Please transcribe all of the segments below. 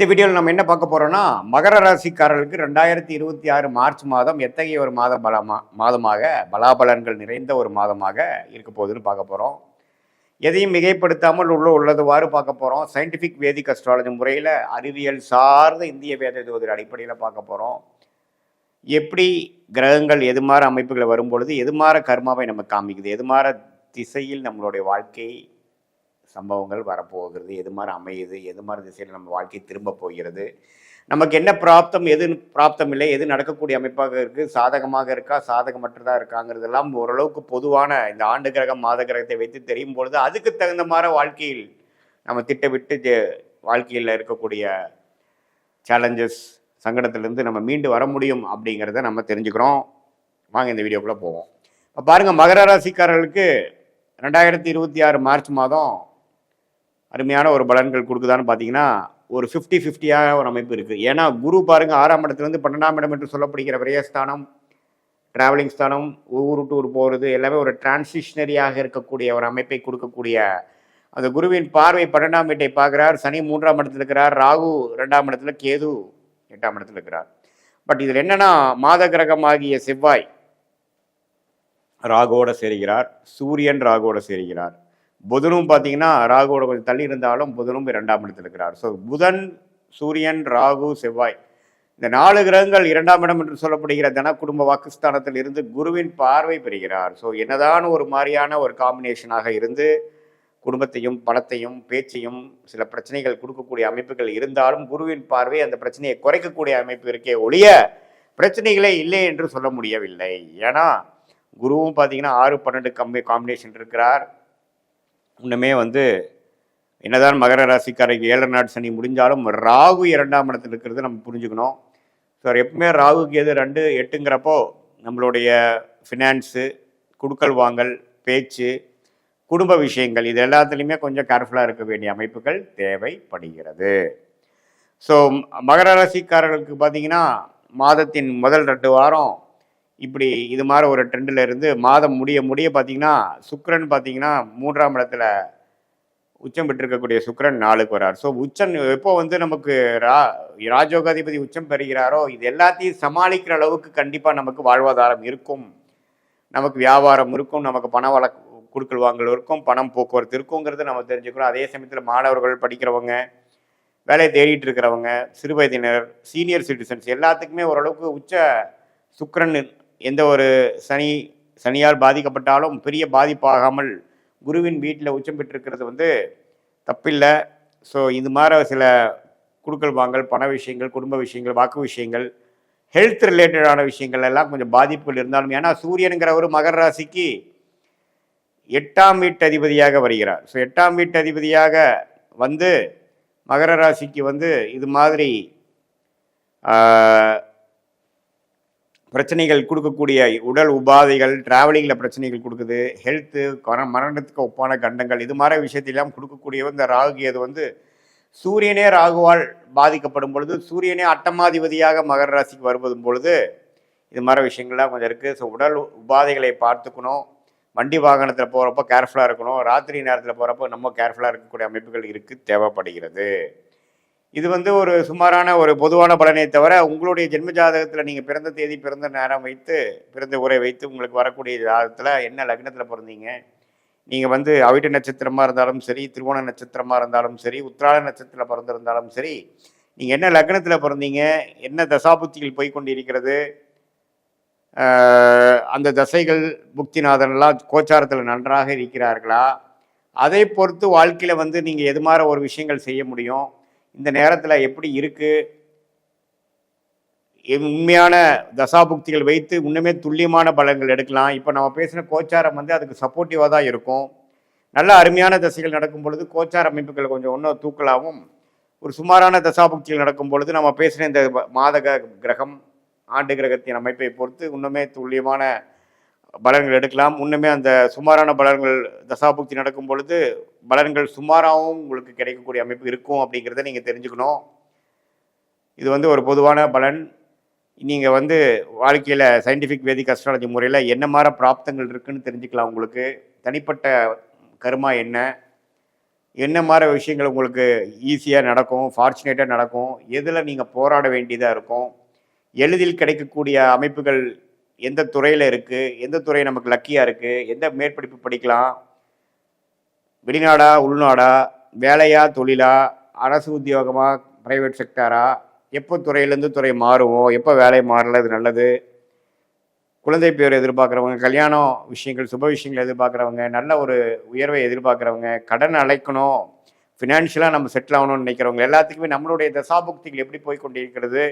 வீடியோவில் நம்ம என்ன பார்க்க போறோம்னா, மகர ராசிக்காரர்களுக்கு 2026 மார்ச் மாதம் எத்தகைய ஒரு மாதமாக பலாபலன்கள் நிறைந்த ஒரு மாதமாக இருக்க போகுதுன்னு பார்க்க போறோம். எதையும் மிகைப்படுத்தாமல் உள்ளதுவாறு பார்க்க போறோம். சயின்டிஃபிக் வேதிக் அஸ்ட்ராலஜி முறையில் அறிவியல் சார்ந்த இந்திய வேத ஜோதிட அடிப்படையில் பார்க்க போறோம். எப்படி கிரகங்கள் எதுமாற அமைப்புகளை வரும்பொழுது எதுமாற கர்மாவை நமக்கு காமிக்குது, எதுமாற திசையில் நம்மளுடைய வாழ்க்கை சம்பவங்கள் வரப்போகிறது, எது மாதிரி அமையுது, எது மாதிரி திசையில் நம்ம வாழ்க்கை திரும்ப போகிறது, நமக்கு என்ன பிராப்தம், எது பிராப்தம் இல்லை, எது நடக்கக்கூடிய அமைப்பாக இருக்குது, சாதகமாக இருக்கா சாதகமற்றதாக இருக்காங்கிறதெல்லாம் ஓரளவுக்கு பொதுவான இந்த ஆண்டு கிரகம் மாத கிரகத்தை வைத்து தெரியும் பொழுது அதுக்கு தகுந்த மாதிரி வாழ்க்கையில் நம்ம திட்டமிட்டு வாழ்க்கையில் இருக்கக்கூடிய சேலஞ்சஸ் சங்கடத்திலேருந்து நம்ம மீண்டு வர முடியும் அப்படிங்கிறத நம்ம தெரிஞ்சுக்கிறோம். வாங்க இந்த வீடியோக்குள்ளே போவோம். இப்போ பாருங்கள், மகர ராசிக்காரர்களுக்கு 2026 மார்ச் மாதம் அருமையான ஒரு பலன்கள் கொடுக்குதான்னு பார்த்தீங்கன்னா ஒரு 50-50 ஒரு அமைப்பு இருக்குது. ஏன்னா குரு பாருங்கள் 6ஆம் இடத்துலேருந்து 12ஆம் இடம் என்று சொல்லப்படுகிற விரயஸ்தானம், ட்ராவலிங் ஸ்தானம், ஊர் டூர் போகிறது எல்லாமே ஒரு டிரான்சிஷனரியாக இருக்கக்கூடிய ஒரு அமைப்பை கொடுக்கக்கூடிய அந்த குருவின் பார்வை 12ஆம் வீட்டை பார்க்குறார். சனி 3ஆம் இடத்துல இருக்கிறார், ராகு 2ஆம் இடத்துல, கேது 8ஆம் இடத்துல இருக்கிறார். பட் இதில் என்னன்னா மாத கிரகமாகிய செவ்வாய் ராகுவோட சேர்கிறார், சூரியன் ராகுவோட சேர்கிறார், புதனும் பார்த்தீங்கன்னா ராகுவோட கொஞ்சம் தள்ளி இருந்தாலும் புதனும் 2ஆம் இடத்தில் இருக்கிறார். ஸோ புதன், சூரியன், ராகு, செவ்வாய் இந்த 4 கிரகங்கள் 2ஆம் இடம் என்று சொல்லப்படுகிற தன குடும்ப வாக்குஸ்தானத்தில் இருந்து குருவின் பார்வை பெறுகிறார். ஸோ என்னதான் ஒரு மாதிரியான ஒரு காம்பினேஷனாக இருந்து குடும்பத்தையும் பணத்தையும் பேச்சையும் சில பிரச்சனைகள் கொடுக்கக்கூடிய அமைப்புகள் இருந்தாலும் குருவின் பார்வை அந்த பிரச்சனையை குறைக்கக்கூடிய அமைப்பு இருக்கே ஒழிய பிரச்சனைகளே இல்லை என்று சொல்ல முடியவில்லை. ஏன்னா குருவும் பார்த்தீங்கன்னா 6-12 காம்பினேஷன் இருக்கிறார். இன்னுமே என்னதான் மகர ராசிக்காரருக்கு 7 நாட் சனி முடிஞ்சாலும் ராகு 2ஆம் இடத்துல இருக்கிறது நம்ம புரிஞ்சுக்கணும். ஸோ எப்பவுமே ராகுக்கு எது 2-8ங்கிறப்போ நம்மளுடைய ஃபினான்ஸு, குடுக்கல் வாங்கல், பேச்சு, குடும்ப விஷயங்கள் இது எல்லாத்துலேயுமே கொஞ்சம் கேர்ஃபுல்லாக இருக்க வேண்டிய அமைப்புகள் தேவைப்படுகிறது. ஸோ மகர ராசிக்காரர்களுக்கு பார்த்தீங்கன்னா மாதத்தின் முதல் 2 வாரம் இப்படி இது மாதிரி ஒரு ட்ரெண்டில் இருந்து மாதம் முடிய பார்த்தீங்கன்னா சுக்கிரன் பார்த்தீங்கன்னா 3ஆம் இடத்துல உச்சம் பெற்றிருக்கக்கூடிய சுக்கிரன் 4க்கு வரார். ஸோ உச்சம் எப்போ நமக்கு ராஜயோகாதிபதி உச்சம் பெறுகிறாரோ இது எல்லாத்தையும் சமாளிக்கிற அளவுக்கு கண்டிப்பாக நமக்கு வாழ்வாதாரம் இருக்கும், நமக்கு வியாபாரம் இருக்கும், நமக்கு பண வழக்கு கொடுக்கல் வாங்கல் இருக்கும், பணம் போக்குவரத்து இருக்குங்கிறது நம்ம தெரிஞ்சுக்கிறோம். அதே சமயத்தில் மாணவர்கள், படிக்கிறவங்க, வேலையை தேடிட்டு இருக்கிறவங்க, சிறுவயதினர், சீனியர் சிட்டிசன்ஸ் எல்லாத்துக்குமே ஓரளவுக்கு உச்ச சுக்கிரன் எந்த ஒரு சனியால் பாதிக்கப்பட்டாலும் பெரிய பாதிப்பாகாமல் குருவின் வீட்டில் உச்சம் பெற்றிருக்கிறது தப்பில்லை. ஸோ இது மாதிரி சில குடுக்கல் வாங்கல், பண விஷயங்கள், குடும்ப விஷயங்கள், வாக்கு விஷயங்கள், ஹெல்த் ரிலேட்டடான விஷயங்கள் எல்லாம் கொஞ்சம் பாதிப்புகள் இருந்தாலும், ஏன்னா சூரியனுங்கிற ஒரு மகர ராசிக்கு 8ஆம் வீட்டு அதிபதியாக வருகிறார். ஸோ 8ஆம் வீட்டு அதிபதியாக மகர ராசிக்கு இது மாதிரி பிரச்சனைகள் கொடுக்கக்கூடிய உடல் உபாதைகள், டிராவலிங்கில் பிரச்சனைகள் கொடுக்குது, ஹெல்த்து, மரணத்துக்கு ஒப்பான கண்டங்கள், இது மாதிரி விஷயத்திலாம் கொடுக்கக்கூடிய இந்த ராகு அது சூரியனே ராகுவால் பாதிக்கப்படும் பொழுது, சூரியனே அட்டமாதிபதியாக மகர ராசிக்கு வருவதும் பொழுது இது மாதிரி விஷயங்கள்லாம் கொஞ்சம் இருக்குது. ஸோ உடல் உபாதைகளை பார்த்துக்கணும், வண்டி வாகனத்தில் போகிறப்போ கேர்ஃபுல்லாக இருக்கணும், ராத்திரி நேரத்தில் போகிறப்போ நம்ம கேர்ஃபுல்லாக இருக்கக்கூடிய அமைப்புகள் இருக்குது, தேவைப்படுகிறது. இது ஒரு சுமாரான ஒரு பொதுவான பலனை தவிர உங்களுடைய ஜென்ம ஜாதகத்தில் நீங்கள் பிறந்த தேதி, பிறந்த நேரம் வைத்து, பிறந்த ஊரை வைத்து உங்களுக்கு வரக்கூடிய ஜாதகத்தில் என்ன லக்னத்தில் பிறந்தீங்க, நீங்கள் அவிட்ட நட்சத்திரமாக இருந்தாலும் சரி, திருவோண நட்சத்திரமாக இருந்தாலும் சரி, உத்திராட நட்சத்திரத்தில் பிறந்திருந்தாலும் சரி, நீங்கள் என்ன லக்னத்தில் பிறந்தீங்க, என்ன தசாபுத்திகள் போய்கொண்டு இருக்கிறது, அந்த தசைகள் புக்திநாதன்லாம் கோச்சாரத்தில் நன்றாக இருக்கிறார்களா, அதை பொறுத்து வாழ்க்கையில் நீங்கள் எது மாதிரி ஒரு விஷயங்கள் செய்ய முடியும், இந்த நேரத்தில் எப்படி இருக்குது, உண்மையான தசாபுக்திகள் வைத்து இன்னுமே துல்லியமான பலன்கள் எடுக்கலாம். இப்போ நம்ம பேசின கோச்சாரம் அதுக்கு சப்போர்ட்டிவாக தான் இருக்கும். நல்ல அருமையான தசைகள் நடக்கும் பொழுது கோச்சார அமைப்புகள் கொஞ்சம் இன்னும் தூக்கலாகவும், ஒரு சுமாரான தசாபுக்திகள் நடக்கும் பொழுது நம்ம பேசின இந்த மாத கிரகம், ஆண்டு கிரகத்தின் அமைப்பை பொறுத்து இன்னுமே துல்லியமான பலன்கள் எடுக்கலாம். இன்னுமே அந்த சுமாரான பலன்கள் தசாபுக்தி நடக்கும் பொழுது பலன்கள் சுமாராகவும் உங்களுக்கு கிடைக்கக்கூடிய அமைப்பு இருக்கும் அப்படிங்கிறத நீங்கள் தெரிஞ்சுக்கணும். இது ஒரு பொதுவான பலன். நீங்கள் வாழ்க்கையில் சயின்டிஃபிக் வேதிக் அஸ்ட்ராலஜி முறையில் என்ன மாதிரி பிராப்தங்கள் இருக்குதுன்னு தெரிஞ்சுக்கலாம். உங்களுக்கு தனிப்பட்ட கர்மா என்ன, என்ன மாதிரி விஷயங்கள் உங்களுக்கு ஈஸியாக நடக்கும், ஃபார்ச்சுனேட்டாக நடக்கும், எதில் நீங்கள் போராட வேண்டியதாக இருக்கும், எளிதில் கிடைக்கக்கூடிய அமைப்புகள் எந்த துறையில் இருக்குது, எந்த துறை நமக்கு லக்கியாக இருக்குது, எந்த மேற்படிப்பு படிக்கலாம், வெளிநாடா உள்நாடா, வேலையா தொழிலா, அரசு உத்தியோகமா பிரைவேட் செக்டாரா, எப்போ துறையிலேருந்து துறை மாறுவோம், எப்போ வேலை மாறல, இது நல்லது, குழந்தை பேர் எதிர்பார்க்குறவங்க, கல்யாணம் விஷயங்கள் சுப விஷயங்கள் எதிர்பார்க்குறவங்க, நல்ல ஒரு உயர்வை எதிர்பார்க்குறவங்க, கடன் அழைக்கணும், ஃபினான்ஷியலாக நம்ம செட்டில் ஆகணும்னு நினைக்கிறவங்க எல்லாத்துக்குமே நம்மளுடைய தசாபுக்திகள் எப்படி போய் கொண்டிருக்கிறது,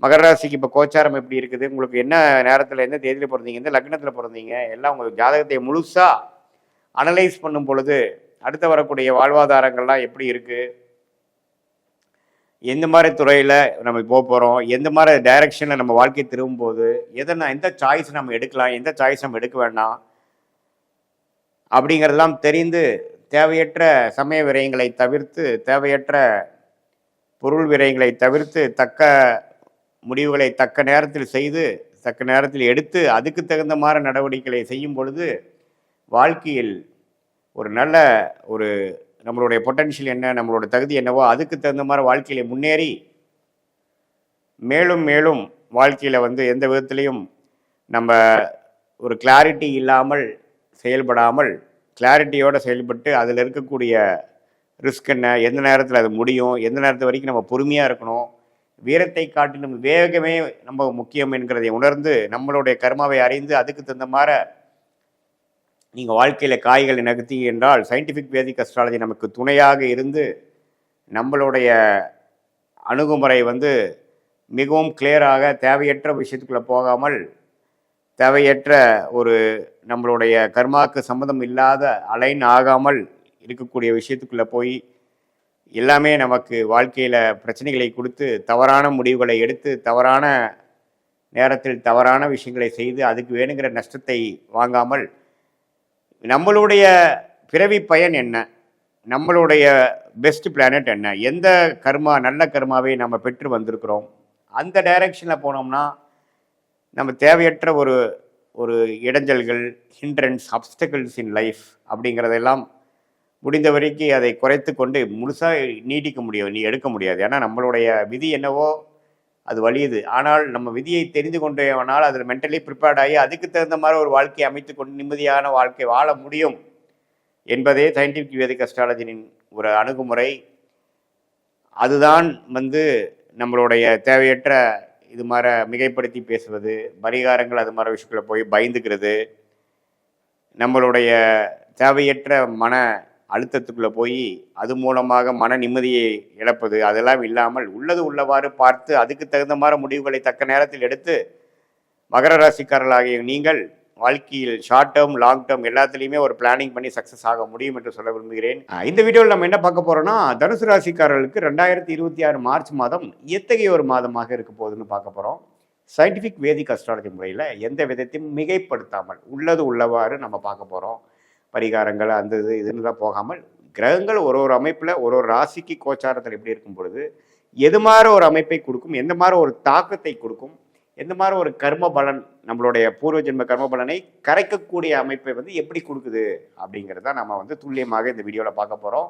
மகர ராசிக்கு இப்போ கோச்சாரம் எப்படி இருக்குது, உங்களுக்கு என்ன நேரத்தில் எந்த தேதியில் பிறந்தீங்க, எந்த லக்னத்தில் பிறந்தீங்க, எல்லாம் உங்கள் ஜாதகத்தை முழுசாக அனலைஸ் பண்ணும் பொழுது அடுத்து வரக்கூடிய வாழ்வாதாரங்கள்லாம் எப்படி இருக்குது, எந்த மாதிரி துறையில் நம்ம போக போகிறோம், எந்த மாதிரி டைரக்ஷனில் நம்ம வாழ்க்கை திரும்பும்போது எந்த சாய்ஸ் நம்ம எடுக்கலாம், எந்த சாய்ஸ் நம்ம எடுக்க வேண்டாம் அப்படிங்கிறதெல்லாம் தெரிந்து தேவையற்ற சமய விரயங்களை தவிர்த்து, தேவையற்ற பொருள் விரயங்களை தவிர்த்து, தக்க முடிவுகளை தக்க நேரத்தில் செய்து, தக்க நேரத்தில் எடுத்து, அதுக்கு தகுந்த மாதிரி நடவடிக்கைகளை செய்யும் பொழுது வாழ்க்கையில் ஒரு நல்ல ஒரு நம்மளுடைய பொட்டன்ஷியல் என்ன, நம்மளோட தகுதி என்னவோ அதுக்கு தகுந்த மாதிரி வாழ்க்கையில முன்னேறி மேலும் மேலும் வாழ்க்கையில் எந்த விதத்துலேயும் நம்ம ஒரு கிளாரிட்டி இல்லாமல் செயல்படாமல் கிளாரிட்டியோடு செயல்பட்டு அதில் இருக்கக்கூடிய ரிஸ்க் என்ன, எந்த நேரத்தில் அது முடியும், எந்த நேரத்து வரைக்கும் நம்ம பொறுமையாக இருக்கணும், வீரத்தை காட்டிலும் வேகமே நம்ம முக்கியம் என்கிறதை உணர்ந்து நம்மளுடைய கர்மாவை அறிந்து அதுக்கு தகுந்த மாதிரி நீங்கள் வாழ்க்கையில் காய்களை நகர்த்தீங்க என்றால் சயின்டிஃபிக் வேதிக் அஸ்ட்ராலஜி நமக்கு துணையாக இருந்து நம்மளுடைய அணுகுமுறை மிகவும் கிளியராக தேவையற்ற விஷயத்துக்குள்ளே போகாமல் தேவையற்ற ஒரு நம்மளுடைய கர்மாவுக்கு சம்மந்தம் இல்லாத அலைன் ஆகாமல் இருக்கக்கூடிய விஷயத்துக்குள்ளே போய் எல்லாமே நமக்கு வாழ்க்கையில் பிரச்சனைகளை கொடுத்து தவறான முடிவுகளை எடுத்து தவறான நேரத்தில் தவறான விஷயங்களை செய்து அதுக்கு வேணுங்கிற நஷ்டத்தை வாங்காமல் நம்மளுடைய பிறவி பயன் என்ன, நம்மளுடைய பெஸ்ட் பிளானட் என்ன, எந்த கர்மா நல்ல கர்மாவை நம்ம பெற்று வந்திருக்கிறோம், அந்த டைரக்ஷனில் போனோம்னா நம்ம தேவையற்ற ஒரு ஒரு இடைஞ்சல்கள், ஹிண்ட்ரன்ஸ், அப்டக்கிள்ஸ் இன் லைஃப் அப்படிங்கிறதெல்லாம் முடிந்த வரைக்கும் அதை குறைத்து கொண்டு முழுசாக நீட்டிக்க முடியும், எடுக்க முடியாது. ஏன்னா நம்மளுடைய விதி என்னவோ அது வலியுது. ஆனால் நம்ம விதியை தெரிந்து கொண்டேனால் அதில் மென்டலி ப்ரிப்பேர்ட் ஆகி அதுக்கு தகுந்த மாதிரி ஒரு வாழ்க்கையை அமைத்து கொண்டு நிம்மதியான வாழ்க்கை வாழ முடியும் என்பதே சயின்டிஃபிக் வேதிக் அஸ்ட்ராலஜியின் ஒரு அணுகுமுறை. அதுதான் நம்மளுடைய தேவையற்ற இது மாதிரி மிகைப்படுத்தி பேசுவது, பரிகாரங்கள் அது மாதிரி விஷயத்தில் போய் பயந்துக்கிறது, நம்மளுடைய தேவையற்ற மன அழுத்தத்துக்குள்ளே போய் அது மூலமாக மன நிம்மதியை இழப்பது, அதெல்லாம் இல்லாமல் உள்ளது உள்ளவாறு பார்த்து அதுக்கு தகுந்த மாதிரி முடிவுகளை தக்க நேரத்தில் எடுத்து மகர ராசிக்காரர்களாகிய நீங்கள் வாழ்க்கையில் ஷார்ட் டேர்ம் லாங் டேர்ம் எல்லாத்துலேயுமே ஒரு பிளானிங் பண்ணி சக்ஸஸ் ஆக முடியும் என்று சொல்ல விரும்புகிறேன். இந்த வீடியோவில் நம்ம என்ன பார்க்க போகிறோம்னா, தனுசு ராசிக்காரர்களுக்கு 2026 மார்ச் மாதம் எத்தகைய ஒரு மாதமாக இருக்க போகுதுன்னு பார்க்க போகிறோம். சயின்டிஃபிக் வேதிக் அஸ்ட்ராலஜி முறையில் எந்த விதத்தையும் மிகைப்படுத்தாமல் உள்ளது உள்ளவாறு நம்ம பார்க்க போகிறோம். பரிகாரங்கள் அந்த இதுன்னு தான் போகாமல் கிரகங்கள் ஒரு ஒரு அமைப்பில் ஒரு ஒரு ராசிக்கு கோச்சாரத்தில் எப்படி இருக்கும் பொழுது எது மாதிரி ஒரு அமைப்பை கொடுக்கும், எந்த மாதிரி ஒரு தாக்கத்தை கொடுக்கும், எந்த மாதிரி ஒரு கர்ம பலன் நம்மளுடைய பூர்வ ஜென்ம கர்ம பலனை கரைக்கக்கூடிய அமைப்பை எப்படி கொடுக்குது அப்படிங்கிறத நம்ம துல்லியமாக இந்த வீடியோவில் பார்க்க போகிறோம்.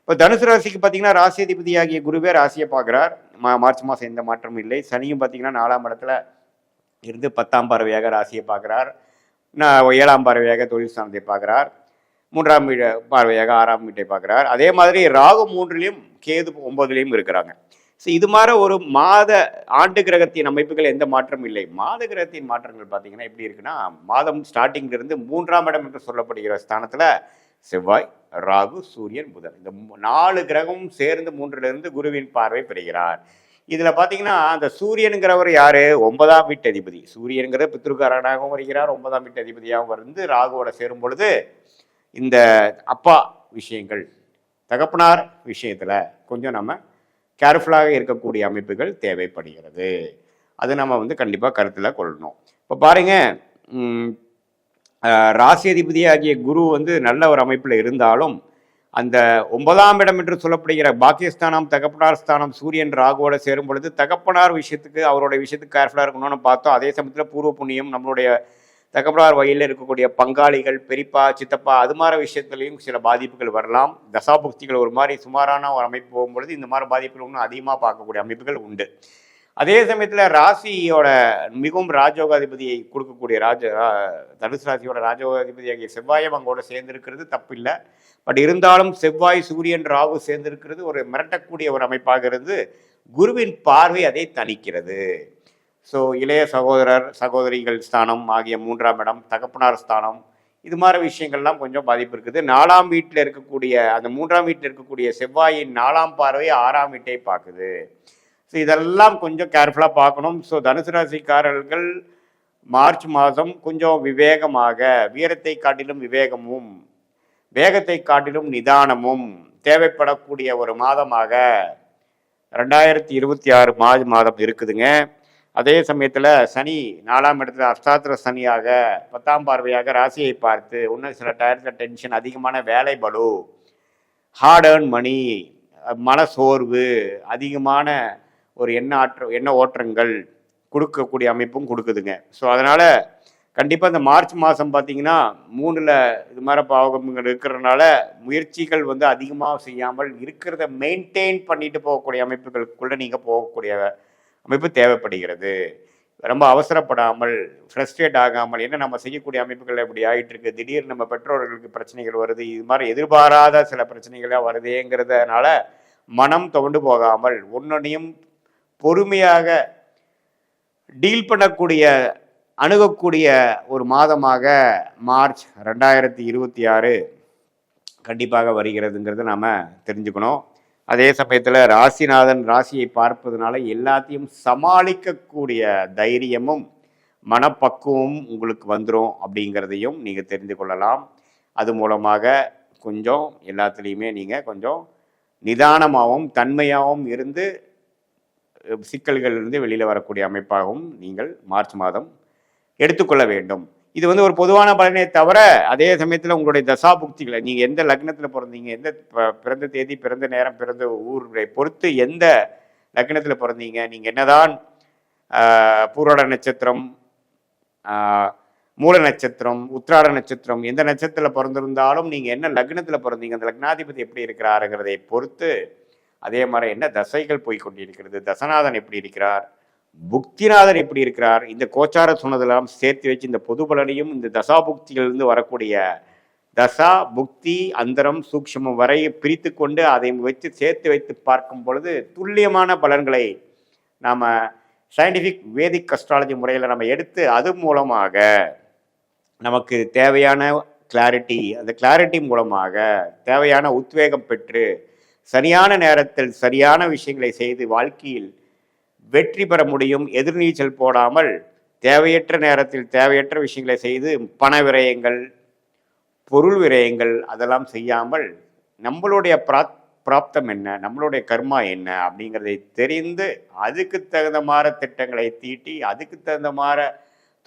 இப்போ தனுசு ராசிக்கு பார்த்தீங்கன்னா ராசி அதிபதியாகிய குருவே ராசியை பார்க்குறார். மார்ச் மாதம் எந்த மாற்றமும் இல்லை. சனியும் பார்த்தீங்கன்னா 4ஆம் இடத்துல இருந்து 10ஆம் பார்வையாக ராசியை பார்க்குறார். 7ஆம் பார்வையாக தொழில் ஸ்தானத்தை பார்க்குறார். 3ஆம் பார்வையாக 6ஆம் வீட்டை பார்க்குறார். அதே மாதிரி ராகு 3லையும் கேது 9லையும் இருக்கிறாங்க. ஸோ இது மாதிரி ஒரு ஆண்டு கிரகத்தின் அமைப்புகள் எந்த மாற்றமும் இல்லை. மாத கிரகத்தின் மாற்றங்கள் பார்த்தீங்கன்னா எப்படி இருக்குன்னா, மாதம் ஸ்டார்டிங்கிலிருந்து 3ஆம் இடம் என்று சொல்லப்படுகிற ஸ்தானத்தில் செவ்வாய், ராகு, சூரியன், புதன் இந்த 4 கிரகமும் சேர்ந்து 3லிருந்து குருவின் பார்வை பெறுகிறார். இதில் பார்த்தீங்கன்னா அந்த சூரியனுங்கிறவர் யார், 9ஆம் வீட்டு அதிபதி. சூரியனுங்கிற பித்ருக்காரனாகவும் வருகிறார், 9ஆம் வீட்டு அதிபதியாகவும் ராகுவோட சேரும் பொழுது இந்த அப்பா விஷயங்கள், தகப்பனார் விஷயத்தில் கொஞ்சம் நம்ம கேர்ஃபுல்லாக இருக்கக்கூடிய அமைப்புகள் தேவைப்படுகிறது. அது நம்ம கண்டிப்பாக கருத்தில் கொள்ளணும். இப்போ பாருங்கள், ராசி அதிபதியாகிய குரு நல்ல ஒரு அமைப்பில் இருந்தாலும் அந்த 9ஆம் இடம் என்று சொல்லப்படுகிற பாக்கியஸ்தானம், தகப்பனார் ஸ்தானம் சூரியன் ராகுவோட சேரும் பொழுது தகப்பனார் விஷயத்துக்கு அவருடைய விஷயத்துக்கு கேர்ஃபுல்லாக இருக்கணும்னு பார்த்தோம். அதே சமயத்தில் பூர்வ புண்ணியம், நம்மளுடைய தகப்பனார் வழியில் இருக்கக்கூடிய பங்காளிகள், பெரியப்பா, சித்தப்பா அது மாதிரி விஷயத்துலையும் சில பாதிப்புகள் வரலாம். தசாபுக்திகள் ஒரு மாதிரி சுமாரான ஒரு அமைப்பு போகும்பொழுது இந்த மாதிரி பாதிப்புகள் இன்னும் அதிகமாக பார்க்கக்கூடிய அமைப்புகள் உண்டு. அதே சமயத்தில் ராசியோட மிகவும் ராஜயோகாதிபதியை கொடுக்கக்கூடிய தனுசு ராசியோட ராஜயோகாதிபதியாகிய செவ்வாயும் அங்கோட சேர்ந்திருக்கிறது தப்பு இல்லை. பட் இருந்தாலும் செவ்வாய், சூரியன், ராகு சேர்ந்திருக்கிறது ஒரு மிரட்டக்கூடிய ஒரு அமைப்பாக இருந்து குருவின் பார்வை அதை தணிக்கிறது. ஸோ இளைய சகோதரர், சகோதரிகள் ஸ்தானம் ஆகிய 3ஆம் இடம், தகப்பனார் ஸ்தானம், இது மாதிரி விஷயங்கள்லாம் கொஞ்சம் பாதிப்பு இருக்குது. 4ஆம் வீட்டில் இருக்கக்கூடிய அந்த 3ஆம் வீட்டில் இருக்கக்கூடிய செவ்வாயின் 4ஆம் பார்வை 6ஆம் வீட்டை பார்க்குது. ஸோ இதெல்லாம் கொஞ்சம் கேர்ஃபுல்லாக பார்க்கணும். ஸோ தனுசு ராசிக்காரர்கள் மார்ச் மாதம் கொஞ்சம் விவேகமாக, வீரத்தை காட்டிலும் விவேகமும் வேகத்தை காட்டிலும் நிதானமும் தேவைப்படக்கூடிய ஒரு மாதமாக 2026 மார்ச் மாதம் இருக்குதுங்க. அதே சமயத்தில் சனி 4ஆம் இடத்துல அஷ்டாத்திர சனியாக 10ஆம் பார்வையாக ராசியை பார்த்து இன்னும் சில டயத்தில் டென்ஷன், அதிகமான வேலை பளு, ஹார்ட் ஏர்ன் மணி, மனசோர்வு, அதிகமான ஒரு எண்ண ஓட்டங்கள் கொடுக்கக்கூடிய அமைப்பும் கொடுக்குதுங்க. ஸோ அதனால் கண்டிப்பாக இந்த மார்ச் மாதம் பார்த்தீங்கன்னா 3ல் இது மாதிரி பாவகங்கள் இருக்கிறதுனால முயற்சிகள் அதிகமாக செய்யாமல் இருக்கிறத மெயின்டைன் பண்ணிட்டு போகக்கூடிய அமைப்புகளுக்குள்ளே நீங்கள் போகக்கூடிய அமைப்பு தேவைப்படுகிறது. ரொம்ப அவசரப்படாமல், ஃப்ரஸ்ட்ரேட் ஆகாமல், என்ன நம்ம செய்யக்கூடிய அமைப்புகள் எப்படி ஆகிட்டு இருக்கு, திடீர்னு நம்ம பெற்றோர்களுக்கு பிரச்சனைகள் வருது, இது மாதிரி எதிர்பாராத சில பிரச்சனைகளாக வருதேங்கிறதுனால மனம் துவண்டு போகாமல் ஒன்னொன்னையும் பொறுமையாக டீல் பண்ணக்கூடிய அணுகக்கூடிய ஒரு மாதமாக மார்ச் 2026 கண்டிப்பாக வருகிறதுங்கிறது நாம் தெரிஞ்சுக்கணும். அதே சமயத்தில் ராசிநாதன் ராசியை பார்ப்பதனால எல்லாத்தையும் சமாளிக்கக்கூடிய தைரியமும் மனப்பக்குவமும் உங்களுக்கு வந்துடும் அப்படிங்கிறதையும் நீங்கள் தெரிந்து கொள்ளலாம். அது மூலமாக கொஞ்சம் எல்லாத்துலேயுமே நீங்கள் கொஞ்சம் நிதானமாகவும் தன்மையாகவும் இருந்து சிக்கல்களிலிருந்து வெளியில் வரக்கூடிய அமைப்பாகவும் நீங்கள் மார்ச் மாதம் எடுத்துக்கொள்ள வேண்டும். இது ஒரு பொதுவான பலனே தவிர, அதே சமயத்தில் உங்களுடைய தசாபுக்திகளை நீங்கள் எந்த லக்னத்தில் பிறந்தீங்க, எந்த பிறந்த தேதி, பிறந்த நேரம், பிறந்த ஊரை பொறுத்து எந்த லக்னத்தில் பிறந்தீங்க, நீங்கள் என்னதான் பூராட நட்சத்திரம், மூல நட்சத்திரம், உத்திராட நட்சத்திரம், எந்த நட்சத்திரத்தில் பிறந்திருந்தாலும் நீங்கள் என்ன லக்னத்தில் பிறந்தீங்க, அந்த லக்னாதிபதி எப்படி இருக்கிறாருங்கிறதை பொறுத்து, அதே மாதிரி என்ன தசைகள் போய்கொண்டிருக்கிறது, தசநாதன் எப்படி இருக்கிறார், புக்திநாதன் எப்படி இருக்கிறார், இந்த கோச்சார சொன்னதெல்லாம் சேர்த்து வச்சு இந்த பொது பலனையும் இந்த தசாபுக்திகளிலிருந்து வரக்கூடிய தசா புக்தி அந்தரம் சூக்ஷ்மம் வரை பிரித்து கொண்டு அதை வச்சு சேர்த்து வைத்து பார்க்கும் பொழுது துல்லியமான பலன்களை நாம் சயின்டிஃபிக் வேதிக் அஸ்ட்ராலஜி முறையில் நம்ம எடுத்து அது மூலமாக நமக்கு தேவையான கிளாரிட்டி, அந்த கிளாரிட்டி மூலமாக தேவையான உத்வேகம் பெற்று சரியான நேரத்தில் சரியான விஷயங்களை செய்து வாழ்க்கையில் வெற்றி பெற முடியும். எதிர்நீச்சல் போடாமல் தேவையற்ற நேரத்தில் தேவையற்ற விஷயங்களை செய்து பண விரயங்கள், பொருள் விரயங்கள் அதெல்லாம் செய்யாமல் நம்மளுடைய பிராப்தம் என்ன, நம்மளுடைய கர்மா என்ன அப்படிங்கிறதை தெரிந்து அதுக்கு தகுந்த மாதிரி திட்டங்களை தீட்டி அதுக்கு தகுந்த மாதிரி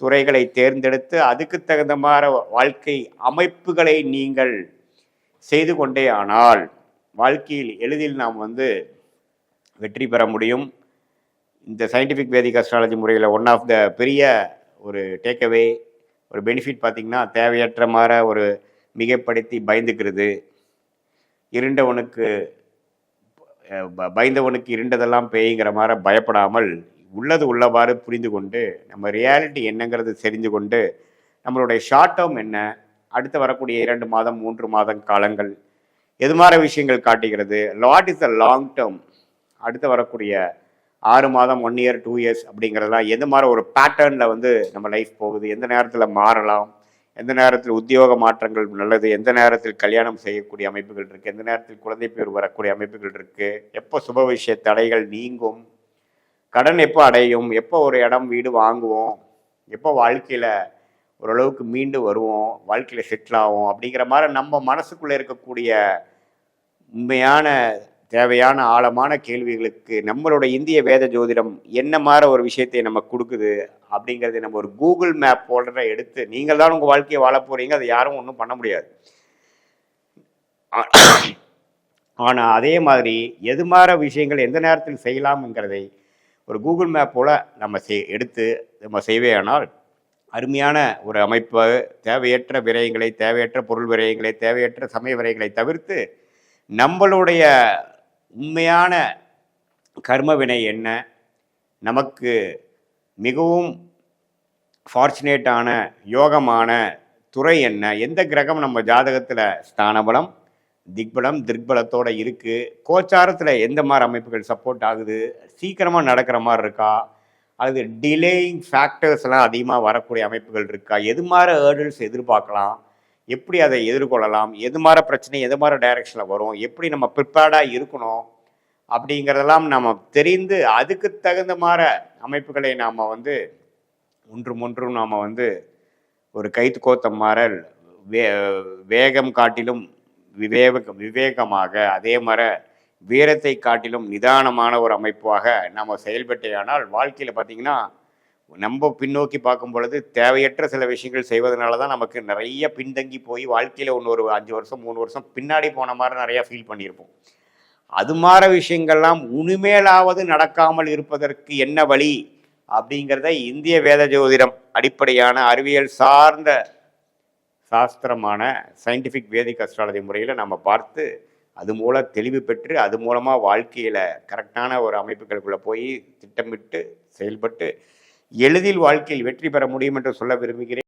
துறைகளை தேர்ந்தெடுத்து அதுக்கு தகுந்த மாதிரி வாழ்க்கை அமைப்புகளை நீங்கள் செய்து கொண்டே ஆனால் வாழ்க்கையில் எளிதில் நாம் வெற்றி பெற முடியும். இந்த சயின்டிஃபிக் வேதிக் அஸ்ட்ராலஜி முறையில் ஒன் ஆஃப் த பெரிய ஒரு டேக்அவே, ஒரு பெனிஃபிட் பார்த்திங்கன்னா, தேவையற்ற மாதிரி ஒரு மிகைப்படுத்தி பயந்துக்கிறது, பயந்தவனுக்கு இருண்டதெல்லாம் பேய்ங்கிற மாதிரி பயப்படாமல் உள்ளது உள்ளவாறு புரிந்து கொண்டு நம்ம ரியாலிட்டி என்னங்கிறது தெரிந்து கொண்டு நம்மளுடைய ஷார்ட் டேர்ம் என்ன, அடுத்து வரக்கூடிய 2 மாதம் 3 மாதம் காலங்கள் எது மாதிரி விஷயங்கள் காட்டுகிறது, what is the long term, அடுத்து வரக்கூடிய 6 மாதம் 1 இயர் 2 இயர்ஸ் அப்படிங்கிறதுலாம் எந்த மாதிரி ஒரு பேட்டர்னில் நம்ம லைஃப் போகுது, எந்த நேரத்தில் மாறலாம், எந்த நேரத்தில் உத்தியோக மாற்றங்கள் நல்லது, எந்த நேரத்தில் கல்யாணம் செய்யக்கூடிய அமைப்புகள் இருக்குது, எந்த நேரத்தில் குழந்தை பேர் வரக்கூடிய அமைப்புகள் இருக்குது, எப்போ சுப விஷய தடைகள் நீங்கும், கடன் எப்போ அடையும், எப்போ ஒரு இடம் வீடு வாங்குவோம், எப்போ வாழ்க்கையில் ஓரளவுக்கு மீண்டு வருவோம், வாழ்க்கையில் செட்டில் ஆகும் அப்படிங்கிற மாதிரி நம்ம மனசுக்குள்ளே இருக்கக்கூடிய உண்மையான தேவையான ஆழமான கேள்விகளுக்கு நம்மளோட இந்திய வேத ஜோதிடம் என்ன மாதிரி ஒரு விஷயத்தை நம்ம கொடுக்குது அப்படிங்கிறத நம்ம ஒரு கூகுள் மேப் போல்டரை எடுத்து, நீங்கள் தான் உங்கள் வாழ்க்கையை வாழ போகிறீங்க, அதை யாரும் ஒன்றும் பண்ண முடியாது. ஆனால் அதே மாதிரி எது மாதிரி விஷயங்கள் எந்த நேரத்தில் செய்யலாம்ங்கிறதை ஒரு கூகுள் மேப் போல் நம்ம எடுத்து நம்ம செய்வேயானால் அருமையான ஒரு அமைப்பு. தேவையற்ற விரயங்களை, தேவையற்ற பொருள் விரயங்களை, தேவையற்ற சமய விரயங்களை தவிர்த்து நம்மளுடைய உண்மையான கர்ம வினை என்ன, நமக்கு மிகவும் ஃபார்ச்சுனேட்டான யோகமான துறை என்ன, எந்த கிரகம் நம்ம ஜாதகத்தில் ஸ்தானபலம், திக்பலம், திக்பலத்தோட இருக்குது, கோச்சாரத்தில் எந்த மாதிரி அமைப்புகள் சப்போர்ட் ஆகுது, சீக்கிரமாக நடக்கிற மாதிரி இருக்கா, அது டிலேயிங் ஃபேக்டர்ஸ்லாம் அதிகமாக வரக்கூடிய அமைப்புகள் இருக்கா, எது மாதிரி ஹேர்டில்ஸ் எதிர்பார்க்கலாம், எப்படி அதை எதிர்கொள்ளலாம், எது மாதிரி பிரச்சனை எது மாதிரி டைரக்ஷனில் வரும், எப்படி நம்ம ப்ரிப்பேர்டாக இருக்கணும் அப்படிங்கிறதெல்லாம் நம்ம தெரிந்து அதுக்கு தகுந்த மாதிரி அமைப்புகளை நாம் வந்து ஒன்றும் நாம் வந்து ஒரு கைத்து கோத்த மாறல் வேகம் காட்டிலும் விவேகமாக, அதே மாதிரி வீரத்தை காட்டிலும் நிதானமான ஒரு அமைப்பாக நம்ம செயல்பட்டேயானால் வாழ்க்கையில் பார்த்திங்கன்னா நம்ம பின்னோக்கி பார்க்கும் பொழுது தேவையற்ற சில விஷயங்கள் செய்வதனால தான் நமக்கு நிறைய பின்தங்கி போய் வாழ்க்கையில் ஒரு 5 வருஷம் 3 வருஷம் பின்னாடி போன மாதிரி நிறையா ஃபீல் பண்ணியிருப்போம். அது மாதிரி விஷயங்கள்லாம் உனிமேலாவது நடக்காமல் இருப்பதற்கு என்ன வழி அப்படிங்கிறத இந்திய வேத ஜோதிடம் அடிப்படையான அறிவியல் சார்ந்த சாஸ்திரமான சயின்டிஃபிக் வேதிக் அஸ்ட்ராலஜி முறையில் நம்ம பார்த்து அது மூலம் தெளிவு பெற்று அது மூலமாக வாழ்க்கையில் கரெக்டான ஒரு அமைப்புகளுக்குள்ளே போய் திட்டமிட்டு செயல்பட்டு எளிதில் வாழ்க்கையில் வெற்றி பெற முடியும் என்று சொல்ல விரும்புகிறேன்.